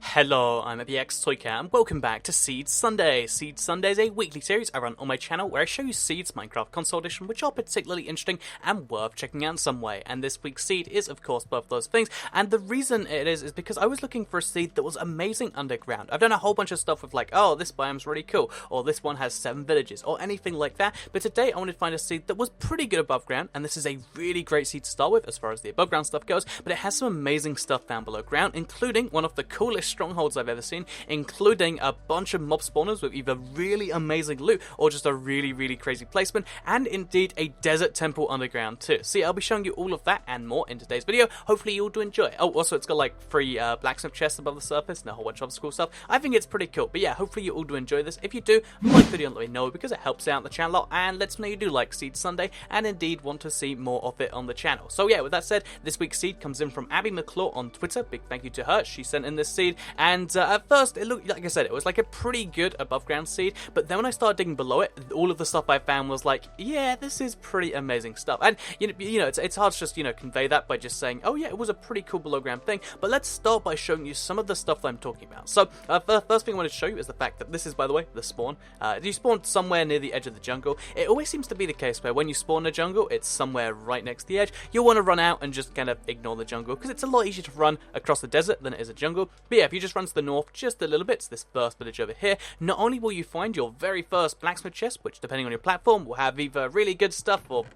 Hello, I'm EpiXToyCat and welcome back to Seeds Sunday. Seeds Sunday is a weekly series I run on my channel where I show you Seeds Minecraft Console Edition which are particularly interesting and worth checking out in some way. And this week's seed is of course both those things, and the reason it is because I was looking for a seed that was amazing underground. I've done a whole bunch of stuff with like, oh, this biome's really cool, or this one has 7 villages, or anything like that, but today I wanted to find a seed that was pretty good above ground, and this is a really great seed to start with as far as the above ground stuff goes, but it has some amazing stuff down below ground, including one of the coolest strongholds I've ever seen, including a bunch of mob spawners with either really amazing loot or just a really crazy placement, and indeed a desert temple underground too. So yeah, I'll be showing you all of that and more in today's video. Hopefully you'll do enjoy it. Oh, also it's got like 3 blacksmith chests above the surface and a whole bunch of other cool stuff. I think it's pretty cool, but yeah, hopefully you all do enjoy this. If you do, like the video and let me know because it helps out the channel a lot and lets me know you do like Seed Sunday and indeed want to see more of it on the channel. So yeah, with that said, this week's seed comes in from Abby McClaw on Twitter. Big thank you to her. She sent in this seed, and at first it looked, like I said, it was like a pretty good above ground seed, but then when I started digging below it, all of the stuff I found was like, yeah, this is pretty amazing stuff. And you know it's hard to just convey that by just saying, oh yeah, it was a pretty cool below ground thing. But let's start by showing you some of the stuff that I'm talking about. So the first thing I want to show you is the fact that this is, by the way, the spawn. You spawn somewhere near the edge of the jungle. It always seems to be the case where when you spawn in a jungle, it's somewhere right next to the edge. You'll want to run out and just kind of ignore the jungle because it's a lot easier to run across the desert than it is a jungle. But yeah, if you just run to the north just a little bit, to this first village over here, not only will you find your very first blacksmith chest, which depending on your platform will have either really good stuff or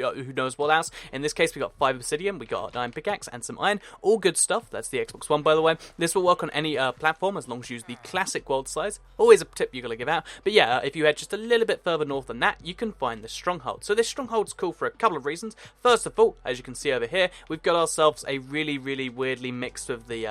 who knows what else. In this case we got 5 obsidian, we got a diamond pickaxe and some iron, all good stuff. That's the Xbox One, by the way. This will work on any platform as long as you use the classic world size. Always a tip you're going to give out. But yeah, if you head just a little bit further north than that, you can find the Stronghold. So this Stronghold's cool for a couple of reasons. First of all, as you can see over here, we've got ourselves a really weirdly mixed with the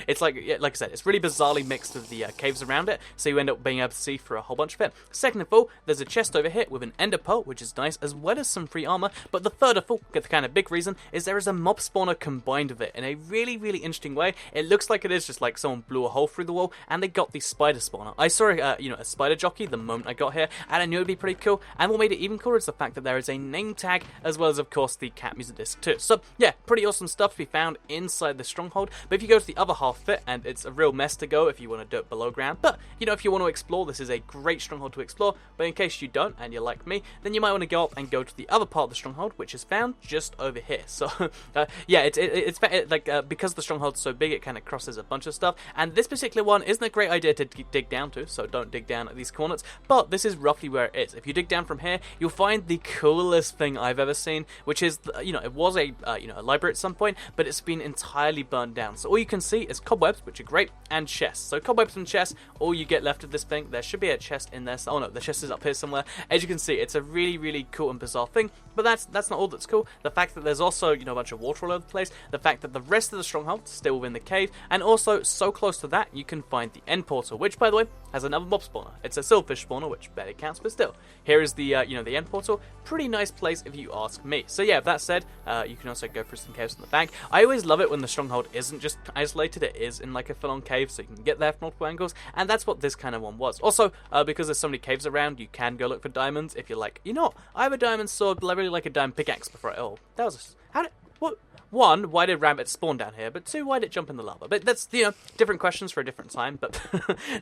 it's like I said, it's really bizarrely mixed with the caves around it, so you end up being able to see through a whole bunch of it. Second of all, there's a chest over here with an ender pearl, which is nice, as well as some free armor. But the third of all, the kind of big reason, is there is a mob spawner combined with it in a really interesting way. It looks like it is just like someone blew a hole through the wall and they got the spider spawner. I saw a spider jockey the moment I got here, and I knew it'd be pretty cool. And what made it even cooler is the fact that there is a name tag, as well as of course the cat music disc too. So yeah, pretty awesome stuff to be found inside the Stronghold. But if you go to the other half of it, and it's a real mess to go if you want to do it below ground, but if you want to explore, this is a great Stronghold to explore. But in case you don't and you're like me, then you might want to go up and go to the other part of the Stronghold, which is found just over here. So yeah, it's because the Stronghold's so big, it kind of crosses a bunch of stuff, and this particular one isn't a great idea to dig down to, so don't dig down at these coordinates, but this is roughly where it is. If you dig down from here, you'll find the coolest thing I've ever seen, which is it was a library at some point, but it's been entirely burned down. So all you can see is cobwebs, which are great, and chests. So cobwebs and chests, all you get left of this thing. There should be a chest in there. Oh no, the chest is up here somewhere. As you can see, it's a really cool and bizarre thing, but that's not all that's cool. The fact that there's also a bunch of water all over the place, the fact that the rest of the Stronghold is still within the cave, and also so close to that you can find the end portal, which by the way has another mob spawner. It's a silverfish spawner, which barely counts, but still, here is the the end portal. Pretty nice place if you ask me. So yeah, that said, you can also go through some caves in the back. I always love it when the Stronghold isn't just isolated, it is in like a full-on cave, so you can get there from multiple angles, and that's what this kind of one was. Also, because there's so many caves around, you can go look for diamonds if you're like, I have a diamond sword, but I really like a diamond pickaxe before it. Oh, that was what? 1, why did rabbits spawn down here? But 2, why did it jump in the lava? But that's, different questions for a different time. But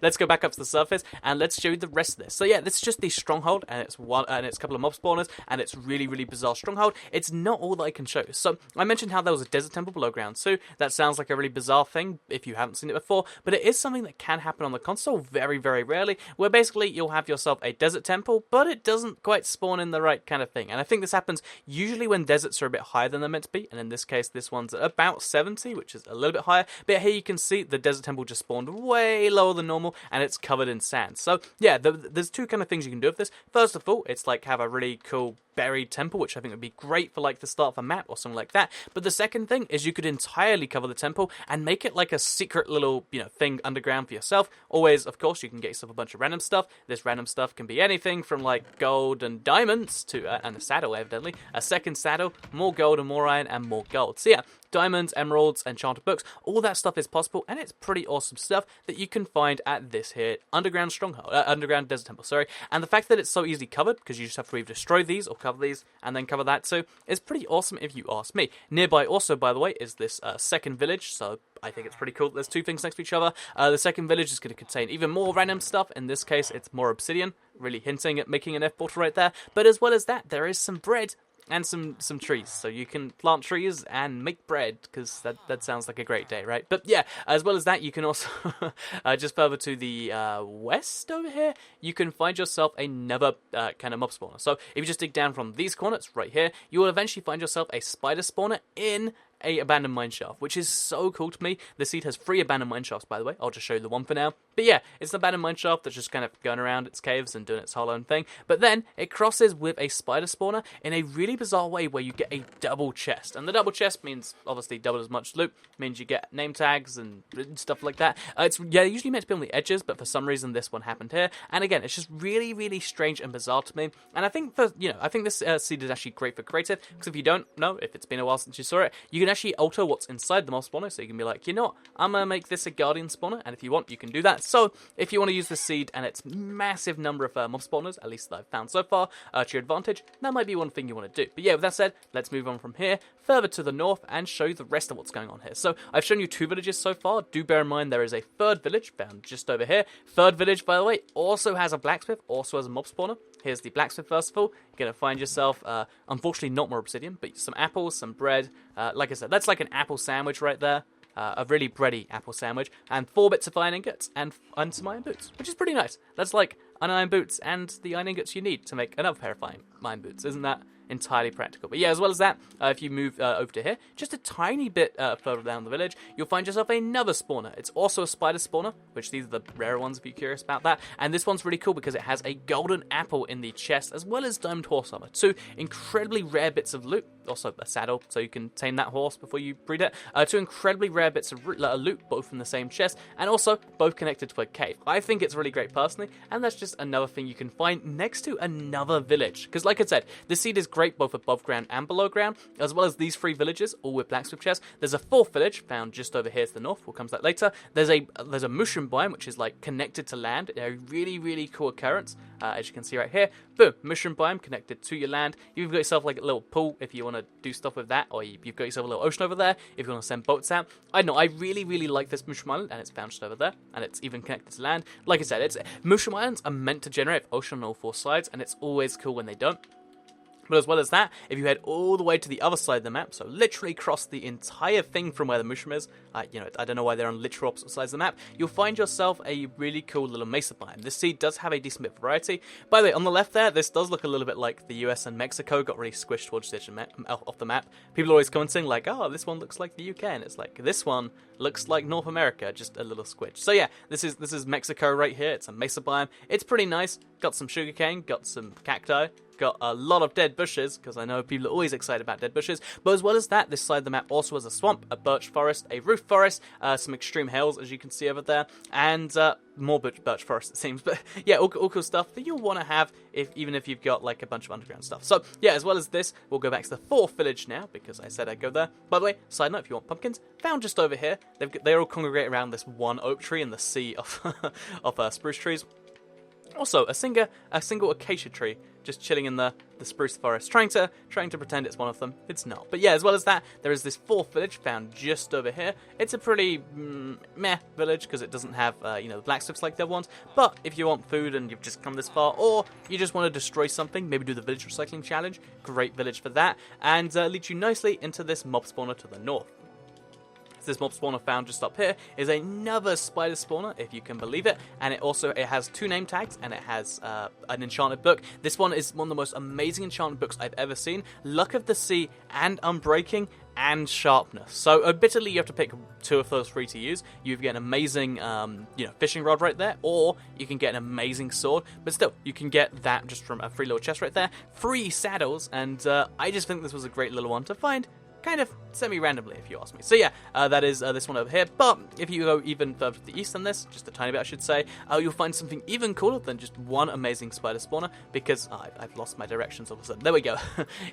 let's go back up to the surface and let's show you the rest of this. So yeah, this is just the Stronghold, and it's a couple of mob spawners, and it's really bizarre Stronghold. It's not all that I can show you. So I mentioned how there was a desert temple below ground too. That sounds like a really bizarre thing if you haven't seen it before, but it is something that can happen on the console very rarely, where basically you'll have yourself a desert temple, but it doesn't quite spawn in the right kind of thing. And I think this happens usually when deserts are a bit higher than they're meant to be, and in this case this one's at about 70, which is a little bit higher. But here you can see the desert temple just spawned way lower than normal, and it's covered in sand. So yeah, there's 2 kind of things you can do with this. First of all, it's like have a really cool buried temple, which I think would be great for like the start of a map or something like that. But the second thing is you could entirely cover the temple and make it like a secret little thing underground for yourself. Always, of course, you can get yourself a bunch of random stuff. This random stuff can be anything from like gold and diamonds to and a saddle, evidently, a second saddle, more gold and more iron and more gold. So yeah, diamonds, emeralds, enchanted books, all that stuff is possible, and it's pretty awesome stuff that you can find at this here underground stronghold, underground desert temple, sorry. And the fact that it's so easily covered, because you just have to either destroy these or cover these and then cover that too, is pretty awesome if you ask me. Nearby also, by the way, is this second village, so I think it's pretty cool. There's two things next to each other. The second village is going to contain even more random stuff. In this case, it's more obsidian, really hinting at making an F portal right there. But as well as that, there is some bread and some trees, so you can plant trees and make bread, because that sounds like a great day, right? But yeah, as well as that, you can also, just further to the west over here, you can find yourself another kind of mob spawner. So if you just dig down from these corners right here, you will eventually find yourself a spider spawner in a abandoned mineshaft, which is so cool to me. The seed has 3 abandoned mineshafts, by the way. I'll just show you the one for now. But yeah, it's an abandoned mineshaft that's just kind of going around its caves and doing its whole own thing. But then it crosses with a spider spawner in a really bizarre way where you get a double chest. And the double chest means obviously double as much loot, means you get name tags and stuff like that. It's usually meant to be on the edges, but for some reason this one happened here. And again, it's just really, really strange and bizarre to me. And I think this seed is actually great for creative, because if you don't know, if it's been a while since you saw it, you can actually alter what's inside the mob spawner. So you can be like, you know what, I'm gonna make this a guardian spawner, and if you want, you can do that. So if you want to use the seed and its massive number of mob spawners, at least that I've found so far, to your advantage, that might be one thing you want to do. But yeah, with that said, let's move on from here further to the north and show you the rest of what's going on here. So I've shown you 2 villages so far. Do bear in mind there is a 3rd village found just over here. 3rd village, by the way, also has a blacksmith, also has a mob spawner. Here's the blacksmith first of all. You're going to find yourself, unfortunately not more obsidian, but some apples, some bread. Like I said, that's like an apple sandwich right there. A really bready apple sandwich, and 4 bits of iron ingots, and some iron boots, which is pretty nice. That's like an iron boots and the iron ingots you need to make another pair of iron boots. Isn't that entirely practical? But yeah, as well as that, if you move over to here, just a tiny bit further down the village, you'll find yourself another spawner. It's also a spider spawner, which these are the rare ones if you're curious about that. And this one's really cool because it has a golden apple in the chest, as well as diamond horse armor. 2 incredibly rare bits of loot. Also a saddle, so you can tame that horse before you breed it. 2 incredibly rare bits of loot, both in the same chest, and also both connected to a cave. I think it's really great personally, and that's just another thing you can find next to another village. Because like I said, the seed is great both above ground and below ground, as well as these 3 villages, all with blacksmith chests. There's a 4th village found just over here to the north. We'll come to that later. There's a mushroom biome, which is like connected to land. A really, really cool occurrence, as you can see right here. Boom, mushroom biome connected to your land. You've got yourself like a little pool if you want to do stuff with that, or you've got yourself a little ocean over there if you want to send boats out. I don't know, I really, really like this mushroom island, and it's found just over there, and it's even connected to land. Like I said, mushroom islands are meant to generate ocean on all 4 sides, and it's always cool when they don't. But as well as that, if you head all the way to the other side of the map, so literally cross the entire thing from where the mushroom is, I don't know why they're on literal opposite sides of the map, you'll find yourself a really cool little mesa biome. This seed does have a decent bit of variety. By the way, on the left there, this does look a little bit like the US and Mexico got really squished towards the edge off the map. People are always commenting like, oh, this one looks like the UK, and it's like, this one looks like North America, just a little squished. So yeah, this is Mexico right here. It's a mesa biome. It's pretty nice. Got some sugarcane, got some cacti, got a lot of dead bushes, because I know people are always excited about dead bushes. But as well as that, this side of the map also has a swamp, a birch forest, a roof forest, some extreme hills, as you can see over there, and more birch forest, it seems. But yeah, all cool stuff that you'll want to have even if you've got like a bunch of underground stuff. So yeah, as well as this, we'll go back to the 4th village now, because I said I'd go there. By the way, side note, if you want pumpkins, found just over here. They all congregate around this one oak tree in the sea of spruce trees. Also, a single acacia tree just chilling in the spruce forest, trying to pretend it's one of them. It's not. But yeah, as well as that, there is this 4th village found just over here. It's a pretty meh village because it doesn't have the blacksmiths like the other ones. But if you want food and you've just come this far, or you just want to destroy something, maybe do the village recycling challenge. Great village for that, and leads you nicely into this mob spawner to the north. This mob spawner found just up here is another spider spawner, if you can believe it, and it has 2 name tags, and it has an enchanted book. This one is one of the most amazing enchanted books I've ever seen. Luck of the Sea and Unbreaking and Sharpness. So admittedly, you have to pick 2 of those 3 to use. You get an amazing fishing rod right there, or you can get an amazing sword, but still, you can get that just from a free little chest right there. 3 saddles, and I just think this was a great little one to find kind of semi-randomly, if you ask me. So yeah, that is this one over here. But if you go even further to the east than this, just a tiny bit I should say, you'll find something even cooler than just one amazing spider spawner, because I've lost my directions all of a sudden. There we go.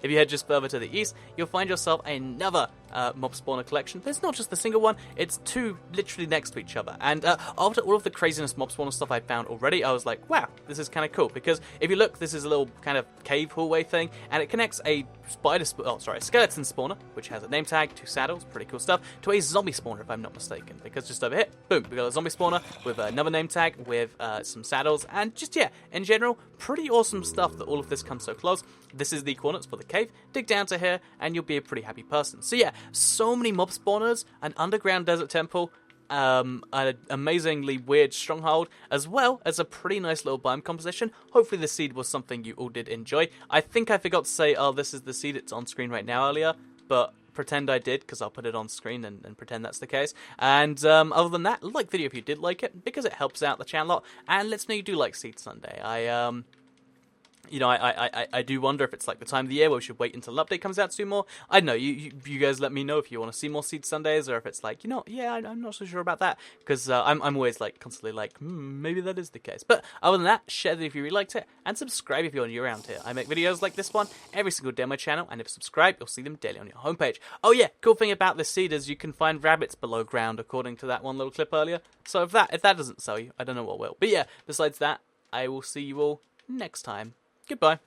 If you head just further to the east, you'll find yourself another mob spawner collection. But it's not just the single one, it's two literally next to each other. And after all of the craziness mob spawner stuff I found already, I was like, wow, this is kind of cool. Because if you look, this is a little kind of cave hallway thing, and it connects a skeleton spawner, which has a name tag, 2 saddles, pretty cool stuff, to a zombie spawner, if I'm not mistaken. Because just over here, boom, we got a zombie spawner with another name tag, with some saddles, and just, yeah, in general, pretty awesome stuff that all of this comes so close. This is the coordinates for the cave. Dig down to here, and you'll be a pretty happy person. So yeah, so many mob spawners, an underground desert temple, an amazingly weird stronghold, as well as a pretty nice little biome composition. Hopefully the seed was something you all did enjoy. I think I forgot to say, oh, this is the seed, it's on screen right now earlier, but pretend I did, because I'll put it on screen and pretend that's the case. And other than that, like the video if you did like it, because it helps out the channel a lot, and lets me know you do like Seed Sunday. I do wonder if it's like the time of the year where we should wait until an update comes out to do more. I don't know, you guys let me know if you want to see more Seed Sundays, or if it's like, yeah, I'm not so sure about that, because I'm always like constantly like, maybe that is the case. But other than that, share it if you really liked it, and subscribe if you're new around here. I make videos like this one every single day on my channel, and if you subscribe, you'll see them daily on your homepage. Oh yeah, cool thing about this seed is you can find rabbits below ground, according to that one little clip earlier. So if that doesn't sell you, I don't know what will. But yeah, besides that, I will see you all next time. Goodbye.